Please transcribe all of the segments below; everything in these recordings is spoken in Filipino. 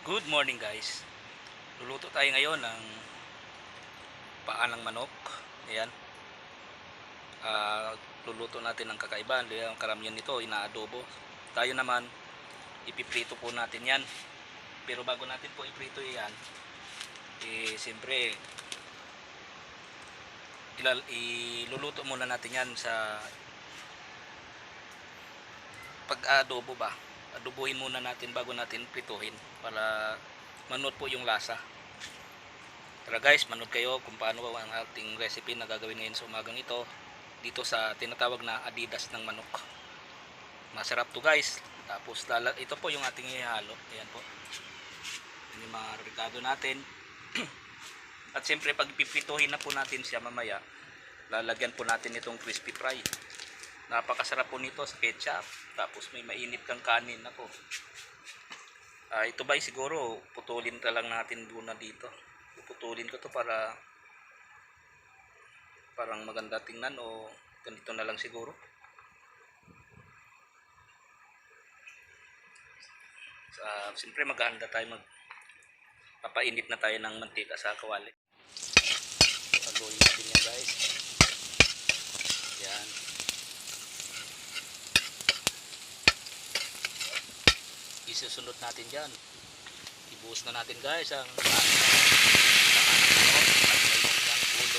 Good morning guys. Luluto tayo ngayon ng paa ng manok. Ayan. Luluto natin ng kakaiba. Ang karamihan nito inaadobo. Tayo naman ipiprito po natin 'yan. Pero bago natin po iprito 'yan, siyempre iluluto muna natin 'yan sa pag-adobo ba. Adobuhin muna natin bago natin prituhin para manot po yung lasa. Tara guys, manood kayo kung paano ang ating recipe na gagawin ngayon sa umagang ito dito sa tinatawag na adidas ng manok. Masarap to guys. Tapos ito po yung ating ihalo. Ayan po. Yan yung mga ricado natin. At siyempre pag pipituhin na po natin siya mamaya, lalagyan po natin itong crispy fry. Napakasarap po nito sa ketchup. Tapos may mainit kang kanin ako. Ito ba siguro putulin ka lang natin muna dito. Puputulin ko to para parang maganda tingnan o ganito na lang siguro. Siyempre mag-aanda tayo, papainit na tayo ng mantika sa kawali. Paguin natin yan guys. Yan. Isusunod natin dyan. Ibuhos na natin guys ang ulo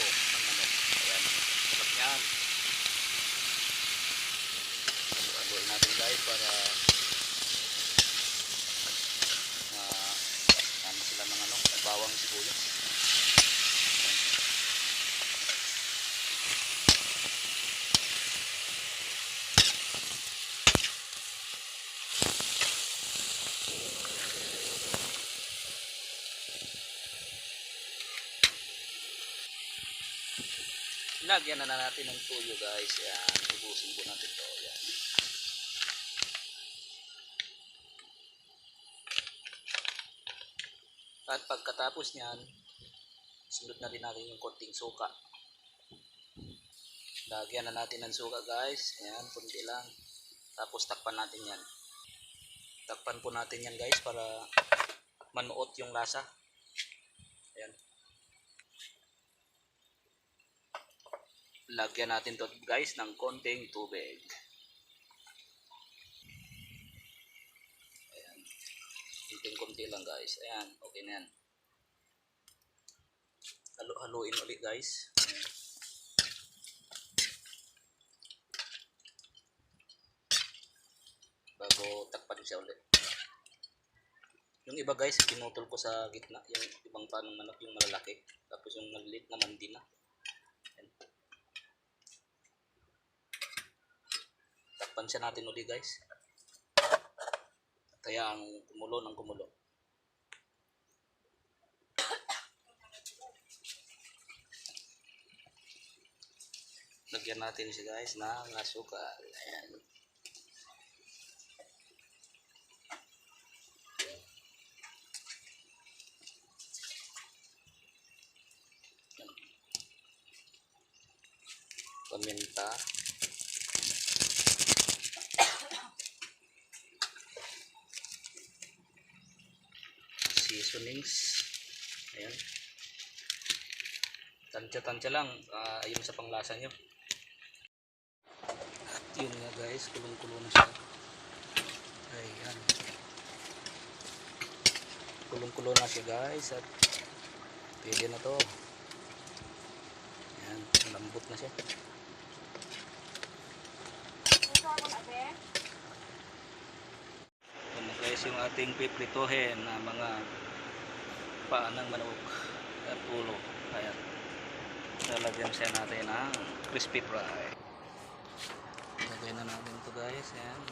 ng manok. Ayan. Sarap yan. Paguin natin guys para sila ng bawang sibuyas. Lagyan na natin ng tuyo guys. Yan, ubusin po natin to. Yan. At pagkatapos niyan, sunod na rin natin yung konting suka. Lagyan na natin ng suka guys. Ayan, kunti lang. Tapos takpan natin yan. Takpan po natin yan guys para manuot yung lasa. Ayan. Lagyan natin to guys ng konting tubig. Ayan. Kunti lang guys. Ayan, okay na yan. Haluin ulit guys. Ayan. Bago takpan siya ulit. Yung iba guys, pinutol ko sa gitna. Yung ibang panong manok yung malalaki. Tapos yung maliit naman din na. Ayan. Takpan siya natin ulit guys. Kaya ang kumulo ng kumulo. Lagyan natin siya guys ng asukal. Ayan. Paminta. Seasonings. Ayan. Tansya-tansya lang. Ayun sa panglasa nyo. At yun nga guys, kulong-kulo na siya. Ayan. Kulong-kulo na siya guys. At pwede na to. Ayan. Lambot na siya. Ayan guys yung ating pipritohin na mga paa ng manok at ulo. Ayan. Lalagyan siya natin ng crispy fry. Lagay na natin ito guys. Ayan.